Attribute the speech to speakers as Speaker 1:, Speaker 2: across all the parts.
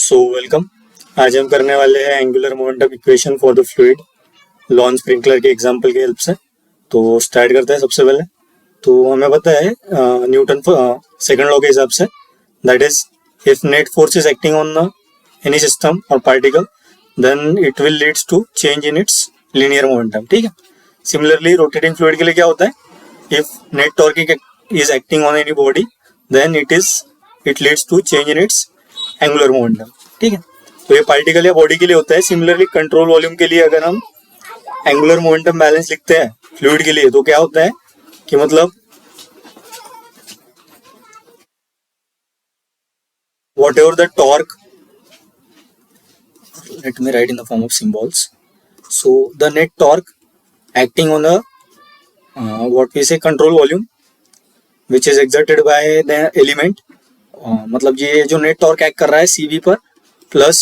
Speaker 1: So welcome. आज हम करने वाले हैं angular momentum equation for the fluid lawn sprinkler के एग्जांपल की हेल्प से। तो स्टार्ट करते हैं। सबसे पहले तो हमें पता है न्यूटन सेकंड लॉ के हिसाब से, that is if net force is acting on the any system और particle then it will leads to change in its linear momentum. ठीक है। सिमिलरली रोटेटिंग फ्लूइड के लिए क्या होता है, if net torque is acting on any body then it leads to change in its angular momentum. ठीक है। तो ये पार्टिकल या बॉडी के लिए होता है। सिमिलरली कंट्रोल वॉल्यूम के लिए अगर हम एंगुलर मोमेंटम बैलेंस लिखते हैं फ्लूइड के लिए, तो क्या होता है कि मतलब whatever the torque, let me write in the form of symbols. So the net torque acting on the what we say control volume which is exerted by the element, मतलब ये जो नेट टॉर्क एक्ट कर रहा है CV पर, plus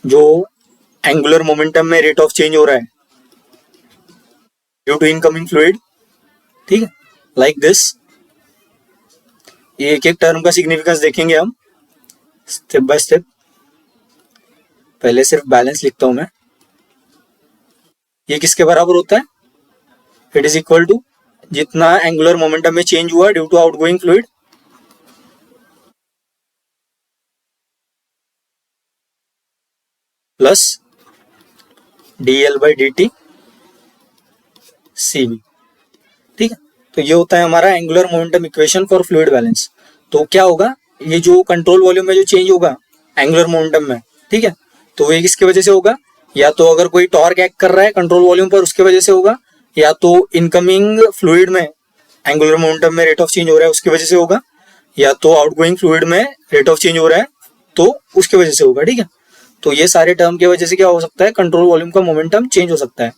Speaker 1: जो angular momentum में rate of change हो रहा है ड्यू टू इनकमिंग फ्लूइड। ठीक है, लाइक दिस। ये एक एक टर्म का सिग्निफिकेंस देखेंगे हम स्टेप बाय स्टेप। पहले सिर्फ बैलेंस लिखता हूं मैं। ये किसके बराबर होता है, इट इज इक्वल टू जितना एंगुलर मोमेंटम में चेंज हुआ due to outgoing fluid plus dl/dt CV। ठीक है। तो ये होता है हमारा angular momentum equation for fluid balance. तो क्या होगा, ये जो कंट्रोल वॉल्यूम में जो चेंज होगा एंगुलर मोमेंटम में, ठीक है, तो ये किसकी वजह से होगा, या तो अगर कोई टॉर्क एक्ट कर रहा है कंट्रोल वॉल्यूम पर उसकी वजह से होगा, या तो इनकमिंग फ्लूइड में एंगुलर मोमेंटम में रेट ऑफ चेंज हो रहा है उसकी वजह से होगा, या तो आउटगोइंग फ्लूइड में रेट ऑफ चेंज हो रहा है तो उसकी वजह से होगा। ठीक है। तो ये सारे टर्म की वजह से क्या हो सकता है, कंट्रोल वॉल्यूम का मोमेंटम चेंज हो सकता है।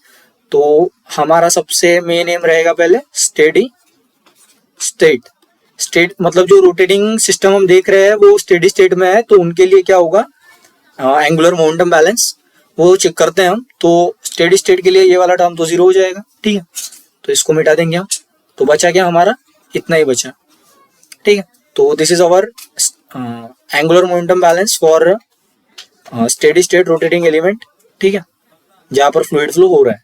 Speaker 1: तो हमारा सबसे मेन एम रहेगा पहले स्टेडी स्टेट मतलब जो रोटेटिंग सिस्टम हम देख रहे हैं वो स्टेडी स्टेट में है, तो उनके लिए क्या होगा, एंगुलर मोमेंटम बैलेंस वो चेक करते हैं हम। तो स्टेडी स्टेट के लिए ये वाला टर्म तो जीरो हो जाएगा। ठीक है, तो इसको मिटा देंगे हम। तो बचा क्या हमारा, इतना ही बचा। ठीक है। तो this is our angular momentum balance for steady state rotating element. ठीक है, जहां पर फ्लूइड फ्लो हो रहा है।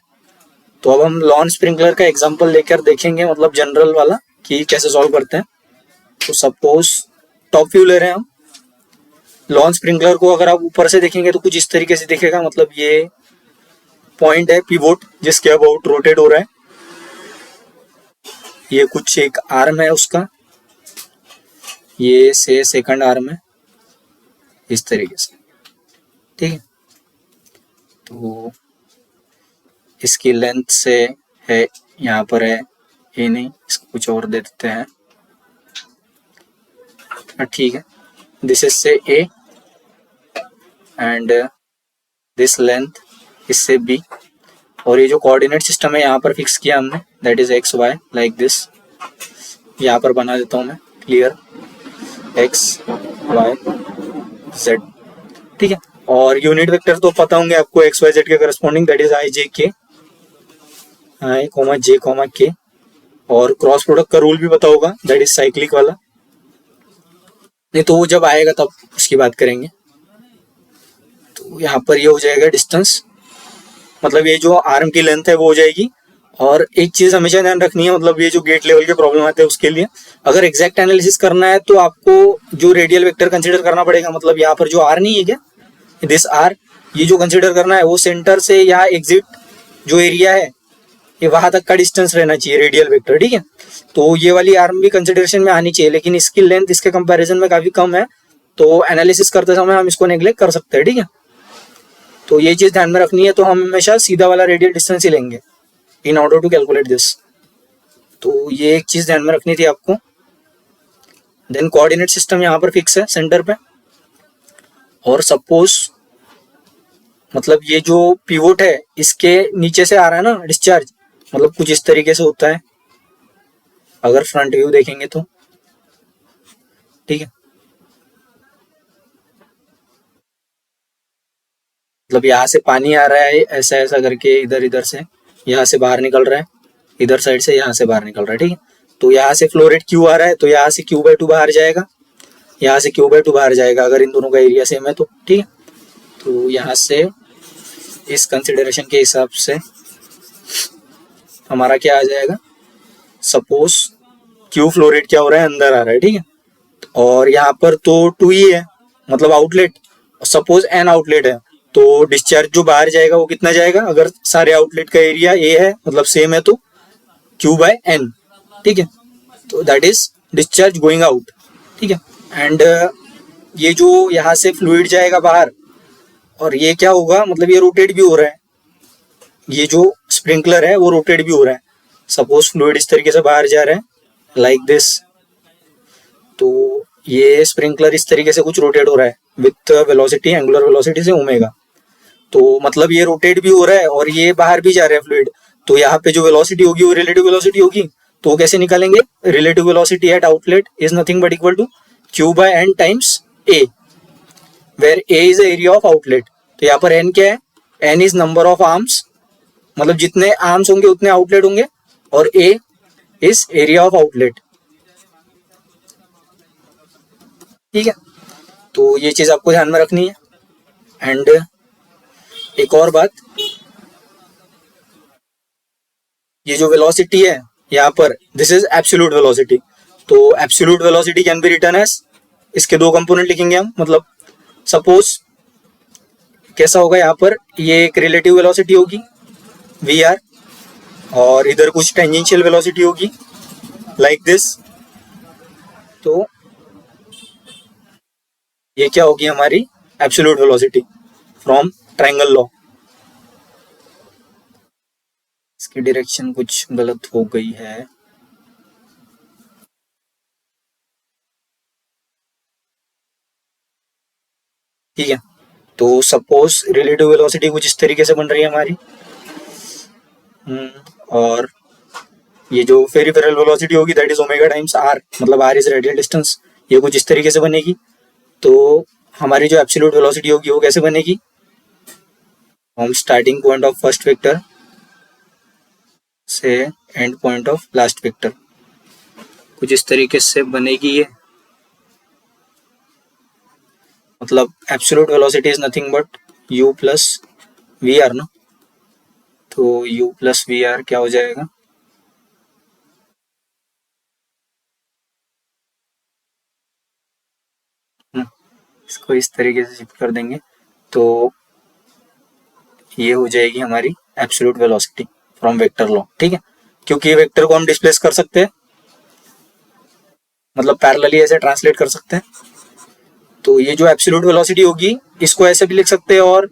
Speaker 1: तो अब हम लॉन स्प्रिंकलर का एग्जांपल लेकर देखेंगे, मतलब जनरल वाला, कि कैसे सॉल्व करते हैं। तो सपोज टॉप व्यू ले रहे हैं हम लॉन स्प्रिंकलर को। अगर आप ऊपर से देखेंगे तो कुछ इस तरीके से दिखेगा, मतलब ये पॉइंट है पिवोट जिसके अबाउट रोटेट हो रहा है। ये कुछ एक आर्म है उसका, ये से सेकंड आर्म है इस तरीके से। ठीक है। तो इसकी लेंथ से है, यहाँ पर है, ये नहीं, इसको कुछ और दे देते हैं। ठीक है, दिस इज से A एंड दिस लेंथ इससे B, और ये जो कोऑर्डिनेट सिस्टम है यहाँ पर फिक्स किया हमने, that is XY, like this. यहाँ पर बना देता हूँ मैं क्लियर, XY Z। ठीक है। और यूनिट वेक्टर तो पता होंगे आपको, XYZ के corresponding, that is IJK, I, J, और क्रॉस प्रोडक्ट का रूल भी पता होगा, दैट इज साइक्लिक वाला। नहीं तो वो जब आएगा तब उसकी बात करेंगे। तो यहाँ पर ये हो जाएगा डिस्टेंस, मतलब ये जो आर्म की लेंथ है वो हो जाएगी। और एक चीज हमेशा ध्यान रखनी है, मतलब ये जो गेट लेवल के प्रॉब्लम आते हैं उसके लिए अगर एग्जैक्ट एनालिसिस करना है तो आपको जो रेडियल वेक्टर कंसीडर करना पड़ेगा। मतलब यहाँ पर जो आर नहीं है क्या, दिस आर, ये जो कंसीडर करना है वो सेंटर से या एग्जिट जो एरिया है ये वहां तक का डिस्टेंस रहना चाहिए रेडियल वेक्टर। ठीक है। तो ये वाली आर्म भी कंसिडरेशन में आनी चाहिए, लेकिन इसकी लेंथ इसके कंपैरिजन में काफी कम है, तो एनालिसिस करते समय हम इसको नेग्लेक्ट कर सकते हैं। ठीक है। तो ये चीज ध्यान में रखनी है। तो हम हमेशा सीधा वाला रेडियल डिस्टेंस ही लेंगे in order to calculate this. तो ये एक चीज ध्यान में रखनी थी आपको। देन कोऑर्डिनेट सिस्टम यहाँ पर फिक्स है सेंटर पे, और सपोज मतलब ये जो पिवोट है इसके नीचे से आ रहा है ना डिस्चार्ज, मतलब कुछ इस तरीके से होता है अगर फ्रंट व्यू देखेंगे तो। ठीक है। मतलब यहाँ से पानी आ रहा है ऐसा ऐसा करके, इधर से यहाँ से बाहर निकल रहा है, इधर साइड से यहाँ से बाहर निकल रहा है। ठीक है। तो यहाँ से फ्लो रेट Q आ रहा है, तो यहाँ से Q/2 बाहर जाएगा, यहाँ से Q/2 बाहर जाएगा अगर इन दोनों का एरिया सेम है तो, ठीक है। तो यहाँ से इस कंसिडरेशन के हिसाब से हमारा क्या आ जाएगा, सपोज Q फ्लो रेट क्या हो रहा है, अंदर आ रहा है, ठीक है। और यहाँ पर तो 2 ही है, मतलब आउटलेट, सपोज n आउटलेट है, तो डिस्चार्ज जो बाहर जाएगा वो कितना जाएगा, अगर सारे आउटलेट का एरिया a है मतलब सेम है तो Q/n, ठीक है। तो that is discharge going out, ठीक है। एंड ये जो यहाँ से फ्लूइड जाएगा बाहर और ये क्या होगा, मतलब ये रोटेट भी हो रहा है, ये जो स्प्रिंकलर है वो रोटेट भी हो रहा है। सपोज फ्लूइड इस तरीके से बाहर जा रहा है लाइक दिस, तो ये स्प्रिंकलर इस तरीके से कुछ रोटेट हो रहा है विथ वेलोसिटी, एंगुलर वेलोसिटी से ओमेगा। तो मतलब ये रोटेट भी हो रहा है और ये बाहर भी जा रहा है फ्लूइड, तो यहाँ पे जो वेलोसिटी होगी वो रिलेटिव वेलोसिटी होगी। तो वो कैसे निकालेंगे, relative velocity at outlet is nothing but equal to Q/n times a, where a is area of outlet. तो यहाँ पर n क्या है, n is number of arms, मतलब जितने आर्म्स होंगे उतने आउटलेट होंगे, और a is area of outlet, ठीक है। तो ये चीज आपको ध्यान में रखनी है। एंड एक और बात, ये जो वेलोसिटी है यहाँ पर, दिस इज एब्सोल्यूट वेलोसिटी। तो absolute velocity can be written as, इसके दो कंपोनेंट लिखेंगे हम, मतलब सपोज कैसा होगा, यहाँ पर ये एक रिलेटिव वेलोसिटी होगी VR, और इधर कुछ टेंजेंशियल वेलोसिटी होगी लाइक दिस। तो ये क्या होगी हमारी absolute velocity from triangle law. इसकी डायरेक्शन कुछ गलत हो गई है, ठीक है। तो सपोज रिलेटिव वेलोसिटी कुछ इस तरीके से बन रही है हमारी, और ये जो पेरिफेरल वेलोसिटी होगी that is omega times r, मतलब r इज रेडियल डिस्टेंस, ये कुछ इस तरीके से बनेगी। तो हमारी जो एब्सोल्यूट वेलोसिटी होगी वो कैसे बनेगी, हम starting point of first vector से end point of last vector, कुछ इस तरीके से बनेगी ये। मतलब absolute velocity is nothing but u plus VR ना, तो u प्लस VR क्या हो जाएगा, इसको इस तरीके से शिफ्ट कर देंगे तो ये हो जाएगी हमारी absolute velocity from vector law, ठीक है। क्योंकि ये वेक्टर को हम डिस्प्लेस कर सकते हैं, मतलब पैरेलली ऐसे ट्रांसलेट कर सकते हैं। तो ये जो एब्सोल्यूट वेलोसिटी होगी इसको ऐसे भी लिख सकते हैं, और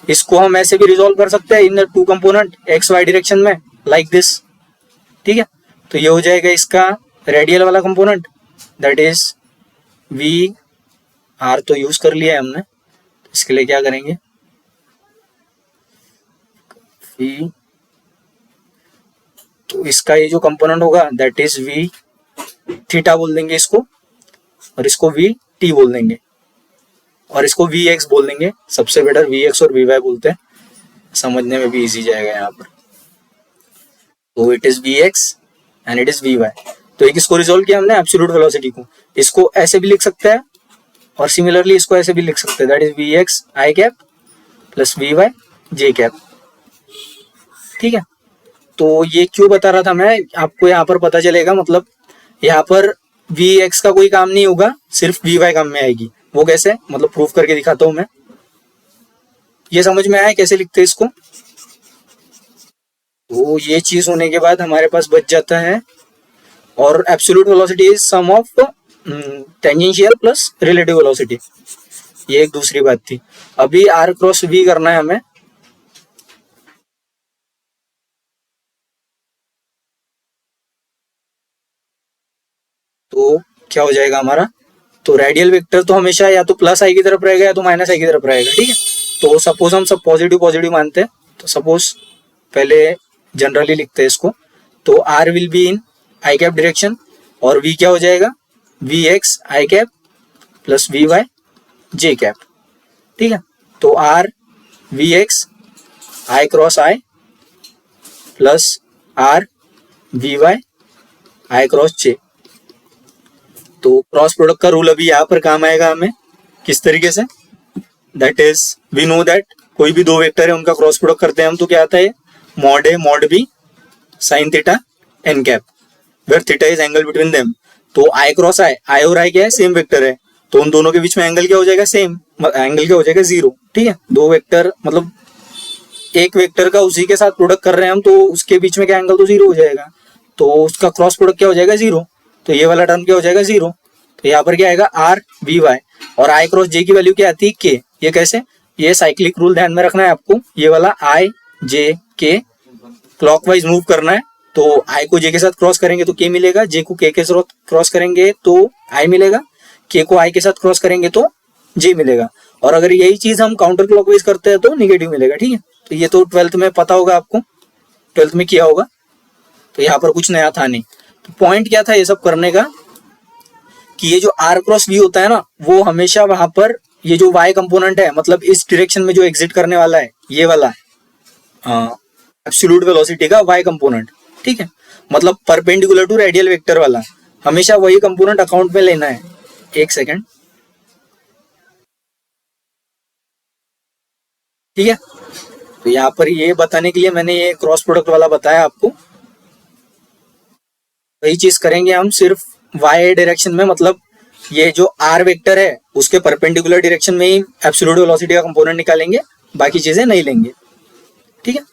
Speaker 1: इसको हम ऐसे भी रिजोल्व कर सकते हैं in the two component x y direction में लाइक दिस, ठीक है। तो ये हो जाएगा इसका रेडियल वाला कंपोनेंट, दैट इज VR तो यूज कर लिया है हमने, तो इसके लिए क्या करेंगे, V, तो इसका ये जो कंपोनेंट होगा दैट इज V थीटा बोल देंगे इसको, और इसको VT बोल देंगे, और इसको VX बोल देंगे। सबसे बेटर VX और VY बोलते हैं, समझने में भी इजी जाएगा यहाँ पर। तो it is VX and it is VY। तो एक इसको रिजोल्व किया हमने एब्सोल्यूट वेलोसिटी को, इसको ऐसे भी लिख सकते हैं और सिमिलरली इसको ऐसे भी लिख सकते हैं, that is VX I cap plus VY J cap, ठीक है। तो ये क्यों बता रहा था मैं आपको, यहाँ पर पता चलेगा, मतलब यहाँ पर VX का कोई काम नहीं होगा, सिर्फ VY काम में आएगी। वो कैसे, मतलब प्रूफ करके दिखाता हूं मैं। ये समझ में आया कैसे लिखते हैं इसको, तो ये चीज होने के बाद हमारे पास बच जाता है, और absolute velocity is sum of tangential plus relative velocity, ये एक दूसरी बात थी। अभी R क्रॉस V करना है हमें, तो क्या हो जाएगा हमारा, तो रेडियल वेक्टर तो हमेशा या तो प्लस आई की तरफ रहेगा या तो माइनस आई की तरफ रहेगा, ठीक है। तो सपोज हम सब पॉजिटिव पॉजिटिव मानते हैं, तो सपोज पहले जनरली लिखते हैं इसको, तो R will be in i cap direction, और V क्या हो जाएगा, VX i cap plus VY J cap, ठीक है। तो R VX I cross I plus R VY I cross J। तो क्रॉस प्रोडक्ट का रूल अभी यहाँ पर काम आएगा हमें किस तरीके से, that is we know that कोई भी दो वेक्टर है उनका क्रॉस प्रोडक्ट करते हैं हम तो क्या आता है, mod a mod b sine theta n cap where theta is angle between them. तो आई क्रॉस आई, आई और आई क्या है, सेम वेक्टर है, तो उन दोनों के बीच में एंगल क्या हो जाएगा, सेम एंगल क्या हो जाएगा, जीरो। ठीक है, दो वेक्टर मतलब एक वेक्टर का उसी के साथ प्रोडक्ट कर रहे हैं हम, तो उसके बीच में क्या एंगल तो जीरो हो जाएगा, तो उसका क्रॉस प्रोडक्ट क्या हो जाएगा, जीरो। तो ये वाला टर्म क्या हो जाएगा, जीरो। तो यहाँ पर क्या आएगा, आर वी वाई, और आई क्रॉस जे की वैल्यू क्या आती है, के। ये कैसे, ये साइक्लिक रूल ध्यान में रखना है आपको, ये वाला आई जे के क्लॉकवाइज मूव करना है। तो आई को जे के साथ क्रॉस करेंगे तो के मिलेगा, जे को के साथ क्रॉस करेंगे तो आई मिलेगा, के को आई के साथ क्रॉस करेंगे तो जे मिलेगा। और अगर यही चीज हम काउंटर क्लॉकवाइज करते हैं तो निगेटिव मिलेगा। ठीक है, तो ये तो 12th में पता होगा आपको, 12th में किया होगा, तो यहाँ पर कुछ नया था नहीं। तो पॉइंट क्या था ये सब करने का, कि ये जो आर क्रॉस वी होता है ना, वो हमेशा वहां पर ये जो वाई कंपोनेंट है, मतलब इस डायरेक्शन में जो एग्जिट करने वाला है, ये वाला एब्सोल्यूट वेलोसिटी का वाई कंपोनेंट, ठीक है, मतलब परपेंडिकुलर टू रेडियल वेक्टर वाला, हमेशा वही कंपोनेंट अकाउंट में लेना है। एक सेकेंड, ठीक है, तो यहाँ पर ये बताने के लिए मैंने ये क्रॉस प्रोडक्ट वाला बताया आपको। वही चीज करेंगे हम सिर्फ वाई डायरेक्शन में, मतलब ये जो आर वेक्टर है उसके परपेंडिकुलर डायरेक्शन में ही एब्सोल्यूट वेलोसिटी का कंपोनेंट निकालेंगे, बाकी चीजें नहीं लेंगे। ठीक है,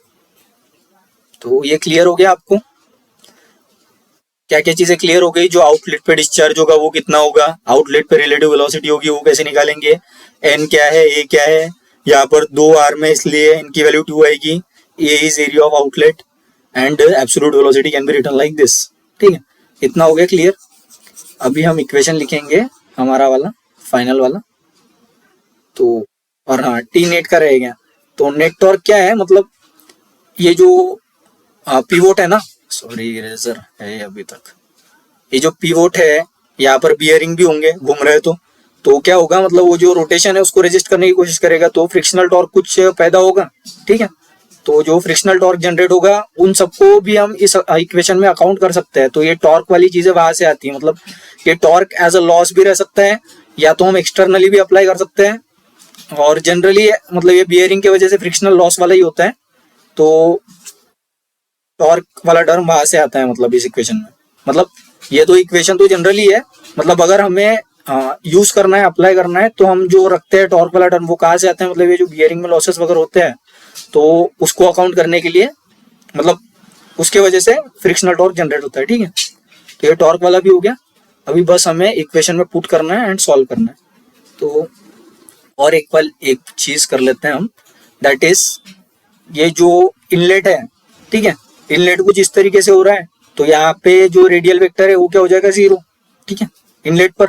Speaker 1: तो ये क्लियर हो गया आपको, क्या क्या चीजें क्लियर हो गई। जो आउटलेट पे डिस्चार्ज होगा वो कितना होगा, आउटलेट पे रिलेटिव वेलोसिटी होगी वो कैसे निकालेंगे, एन क्या है, ए क्या है, यहाँ पर दो आर में इसलिए एन की वैल्यू 2 आएगी, A is area of outlet and absolute velocity can be written like this. ठीक है, इतना हो गया क्लियर। अभी हम इक्वेशन लिखेंगे हमारा वाला फाइनल वाला, तो और हाँ टी नेट का रहेगा। तो नेट टॉर्क क्या है, मतलब ये जो पिवोट है ना, सॉरी इरेजर है अभी तक, ये जो पिवोट है यहाँ पर बियरिंग भी होंगे घूम रहे, तो क्या होगा, मतलब वो जो रोटेशन है उसको रेजिस्ट करने की कोशिश करेगा, तो फ्रिक्शनल टॉर्क कुछ पैदा होगा। ठीक है, तो जो फ्रिक्शनल टॉर्क जनरेट होगा उन सबको भी हम इस इक्वेशन में अकाउंट कर सकते हैं। तो ये टॉर्क वाली चीजें वहां से आती है, मतलब ये टॉर्क एज अ लॉस भी रह सकता है, या तो हम एक्सटर्नली भी अप्लाई कर सकते हैं, और जनरली मतलब ये बियरिंग की वजह से फ्रिक्शनल लॉस वाला ही होता है, तो टॉर्क वाला टर्म वहां से आता है मतलब इस इक्वेशन में। मतलब ये तो इक्वेशन तो जनरली है, मतलब अगर हमें यूज करना है, अप्लाई करना है, तो हम जो रखते हैं टॉर्क वाला टर्म वो कहाँ से आते हैं, मतलब ये जो बियरिंग में लॉसेस वगैरह होते हैं तो उसको अकाउंट करने के लिए, मतलब उसके वजह से फ्रिक्शनल टॉर्क जनरेट होता है। ठीक है, तो ये टॉर्क वाला भी हो गया। अभी बस हमें इक्वेशन में पुट करना है एंड सॉल्व करना है। तो और एक चीज कर लेते हैं हम, दैट इज ये जो इनलेट है, ठीक है, इनलेट कुछ इस तरीके से हो रहा है, तो यहाँ पे जो रेडियल वेक्टर है वो क्या हो जाएगा, जीरो। ठीक है, इनलेट पर,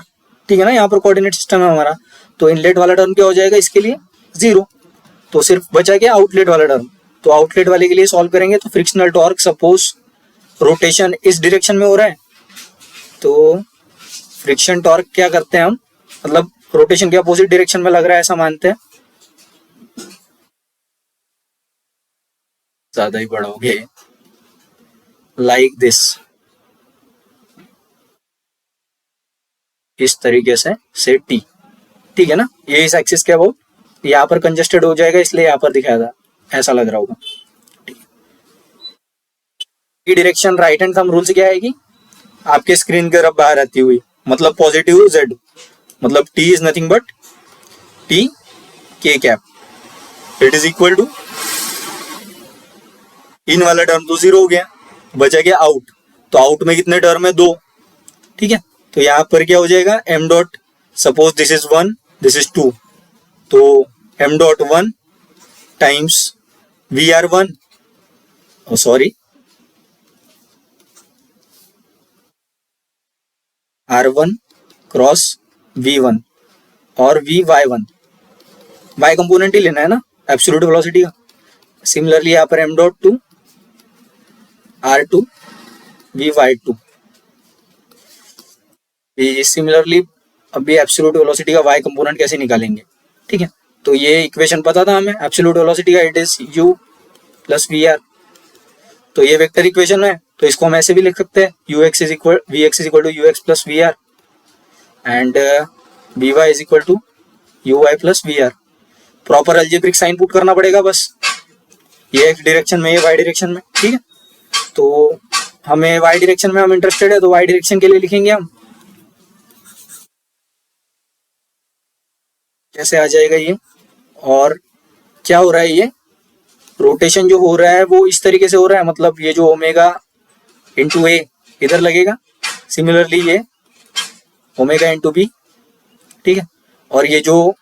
Speaker 1: ठीक है ना, यहाँ पर कोऑर्डिनेट सिस्टम है हमारा, तो इनलेट वाला टर्म क्या हो जाएगा इसके लिए, जीरो। तो सिर्फ बचा क्या, आउटलेट वाला टर्म। तो आउटलेट वाले के लिए सॉल्व करेंगे, तो फ्रिक्शनल टॉर्क सपोज रोटेशन इस डायरेक्शन में हो रहा है, तो फ्रिक्शन टॉर्क क्या करते हैं हम, मतलब रोटेशन के अपोजिट डायरेक्शन में लग रहा है ऐसा मानते हैं, ज्यादा ही बढ़ोगे लाइक दिस, इस तरीके से टी। ठीक है ना, ये इस एक्सिस के अबाउट, यहाँ पर कंजेस्टेड हो जाएगा इसलिए यहाँ पर दिखाया था, ऐसा लग रहा होगा। ये direction right hand thumb rule से क्या आएगी, आपके स्क्रीन की तरफ बाहर आती हुई, मतलब पॉजिटिव जेड, मतलब T is nothing but T k cap, it is equal to, इन वाला टर्म तो जीरो हो गया, बचा गया आउट, तो आउट में कितने टर्म है, दो। ठीक है, तो यहाँ पर क्या हो जाएगा, m dot, suppose this is 1 this is 2, तो m dot 1 times v r 1, sorry R1 cross V1 और VY1, वाई कंपोनेंट ही लेना है ना एब्सोल्यूट वेलोसिटी का। सिमिलरली यहाँ पर m dot 2 R2 VY2, similarly अभी एब्सोल्यूट वेलोसिटी का y कंपोनेंट कैसे निकालेंगे। ठीक है, तो ये इक्वेशन पता था हमें एब्सोल्यूट वेलोसिटी का, it is u plus VR, तो ये वेक्टर इक्वेशन है, तो इसको हम ऐसे भी लिख सकते हैं, vx is equal to ux plus VR। And v y is equal to u y plus v r. Proper algebraic sign put करना पड़ेगा बस, ये एक्स डायरेक्शन में, ये वाई डायरेक्शन में, ठीक है। तो हमें वाई डायरेक्शन में हम इंटरेस्टेड है, तो वाई डायरेक्शन के लिए लिखेंगे हम, कैसे आ जाएगा ये। और क्या हो रहा है, ये रोटेशन जो हो रहा है वो इस तरीके से हो रहा है, मतलब ये जो ओमेगा इंटू ए इधर लगेगा, सिमिलरली ये ओमेगा इंटू बी, ठीक है। और ये जो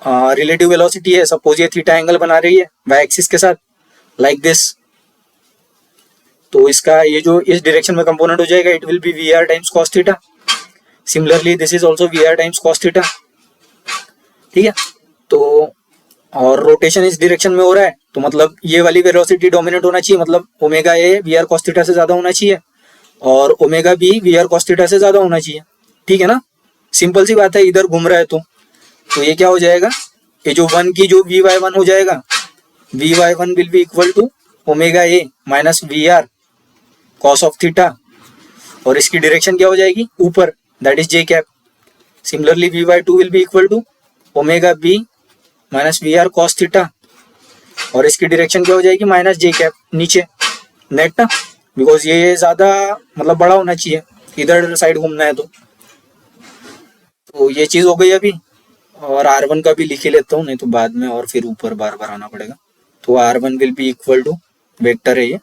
Speaker 1: रिलेटिव वेलोसिटी है, सपोज ये थीटा एंगल बना रही है वाई एक्सिस के साथ, लाइक दिस, तो इसका ये जो इस डायरेक्शन में कंपोनेंट हो जाएगा, it will be v r times cos theta. Similarly this is also v r times cos theta, ठीक है। तो और रोटेशन इस डायरेक्शन में हो रहा है, तो मतलब ये वाली वेलोसिटी डोमिनेट होना चाहिए, मतलब omega a v r cos theta से ज्यादा होना चाहिए और omega b v r cos theta से ज्यादा होना चाहिए, ठीक है ना। सिंपल सी बात है, इधर घूम रहा है तो ये क्या हो जाएगा, ये जो वन की जो वी वाई वन हो जाएगा, v y one will be equal to omega a minus we r cos of theta, और इसकी डायरेक्शन क्या हो जाएगी, ऊपर, that is j cap. Similarly v y two will be equal to omega b minus we r cos theta, और इसकी direction क्या हो जाएगी, माइनस जे कैप, नीचे नेट ना, बिकॉज ये ज्यादा मतलब बड़ा होना चाहिए, इधर साइड घूमना है तो ये चीज हो गई अभी। और R1 का भी लिख ही लेता हूँ, नहीं तो बाद में और फिर ऊपर बार बार आना पड़ेगा। तो R1 will be equal to, vector है ये,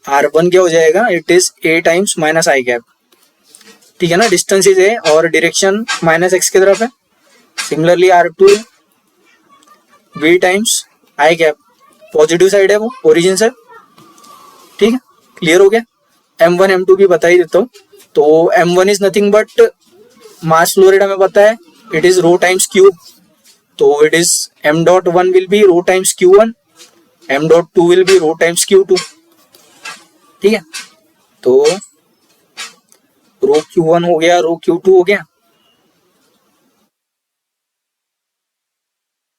Speaker 1: R1 क्या हो जाएगा, it is a times minus i cap, ठीक है ना। डिस्टेंस इज a और डायरेक्शन माइनस x की तरफ है। Similarly R2 v times i cap, positive side है वो ओरिजिन से, ठीक है। क्लियर हो गया। M1 M2 भी बता ही देता हूँ। तो M1 is nothing but mass flow rate हमें पता है, it is rho times q, तो it is m dot one will be rho times q1, m dot two will be rho times q2, ठीक है। तो रो q1 हो गया, रो q2 हो गया,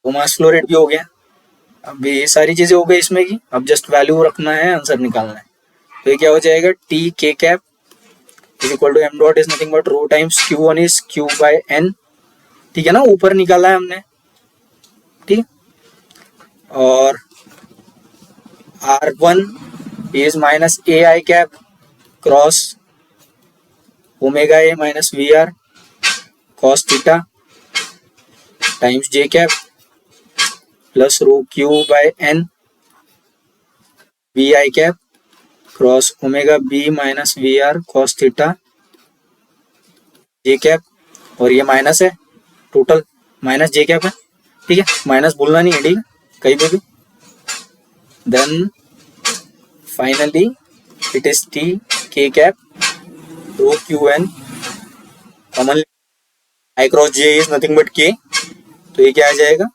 Speaker 1: तो मास फ्लो रेट भी हो गया। अब ये सारी चीजें हो गई इसमें की, अब जस्ट वैल्यू रखना है, आंसर निकालना है। तो ये क्या हो जाएगा, t k cap is equal to m dot is nothing but rho times q1 is q by n, ठीक है ना, ऊपर निकाला है हमने, ठीक है। और R1 is minus a i cap cross omega a minus we r cos theta times j cap plus rho q by n v i cap cross omega b minus we r cos theta j cap, और ये minus है, total minus j cap है, ठीक है, minus भूलना नहीं है, ठीक है, कहीं पे भी। Then finally it is T k cap rho q n, common i cross j is nothing but k, तो ये क्या आ जाएगा,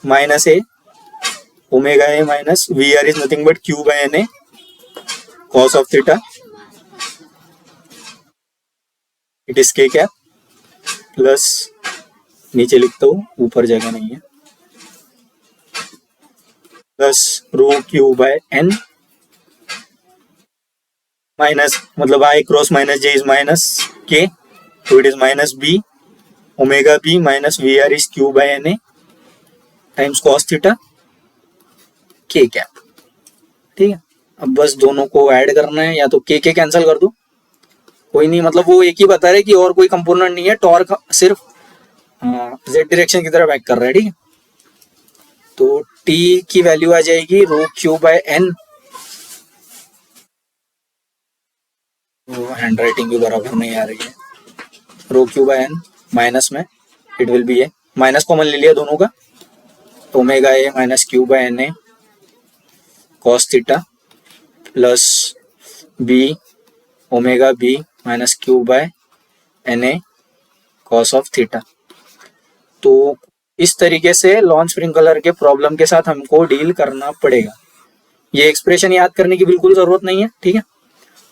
Speaker 1: minus a omega a minus we are is nothing but q by n a cos of theta, it is k cap plus, नीचे लिखता हूँ ऊपर जगह नहीं है, plus rho q by n minus, मतलब i cross minus j is minus के, तो it is minus b omega b minus we are is q by n a times cos theta k cap, ठीक है। अब बस दोनों को add करना है, या तो के कैंसिल कर दो, कोई नहीं, मतलब वो एक ही बता रहे कि और कोई कंपोनेंट नहीं है, टॉर्क सिर्फ जेड डायरेक्शन की तरफ एक्ट कर रहा है, ठीक है। तो टी की वैल्यू आ जाएगी rho q by n, handwriting भी बराबर नहीं आ रही है, rho q by n minus में it will be a, minus common ले लिया दोनों का, omega a minus q by n a cos theta plus b omega b minus q by n a cos of theta. तो इस तरीके से launch sprinkler के प्रॉब्लम के साथ हमको डील करना पड़ेगा। ये एक्सप्रेशन याद करने की बिल्कुल जरूरत नहीं है, ठीक है।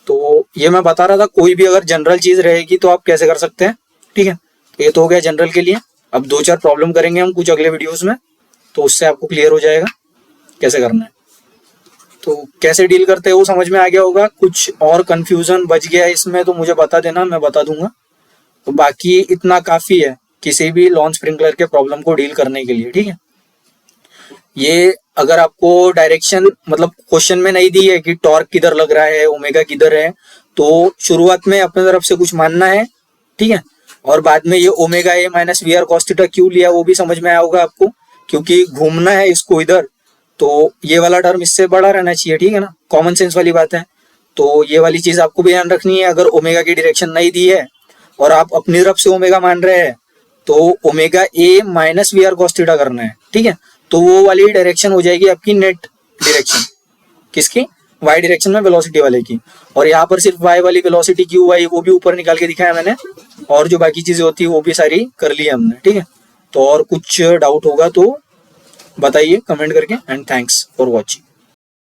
Speaker 1: तो ये मैं बता रहा था, कोई भी अगर जनरल चीज रहेगी तो आप कैसे कर सकते हैं, ठीक है। ये तो हो गया जनरल के लिए। अब 2-4 प्रॉब्लम करेंगे हम कुछ अगले वीडियोस में, तो उससे आपको क्लियर हो जाएगा कैसे करना है। तो कैसे डील करते हैं वो समझ में आ गया होगा। कुछ और कंफ्यूजन बच गया है इसमें तो मुझे बता देना, मैं बता दूंगा। तो बाकी इतना काफी है किसी भी लॉन स्प्रिंकलर के प्रॉब्लम को डील करने के लिए, ठीक है। ये अगर आपको डायरेक्शन मतलब क्वेश्चन में नहीं दी है कि टॉर्क किधर लग रहा है, ओमेगा किधर है, तो शुरुआत में अपने तरफ से कुछ मानना है, ठीक है। और बाद में ये omega a minus we r cos theta क्यों लिया वो भी समझ में आया होगा आपको, क्योंकि घूमना है इसको इधर, तो ये वाला टर्म इससे बड़ा रहना चाहिए, ठीक है ना, कॉमन सेंस वाली बात है। तो ये वाली चीज आपको भी ध्यान रखनी है। अगर ओमेगा की डायरेक्शन नहीं दी है और आप अपनी तरफ से ओमेगा मान रहे हैं, तो omega a minus we r cos theta करना है, ठीक है। तो वो वाली डायरेक्शन हो जाएगी आपकी नेट डायरेक्शन, किसकी, वाई डायरेक्शन में वेलोसिटी वाले की। और यहाँ पर सिर्फ वाई वाली वेलोसिटी क्यू वाई वो भी ऊपर निकाल के दिखाया मैंने, और जो बाकी चीजें होती है वो भी सारी कर ली हमने, ठीक है। तो और कुछ डाउट होगा तो बताइए कमेंट करके, एंड थैंक्स फॉर वॉचिंग।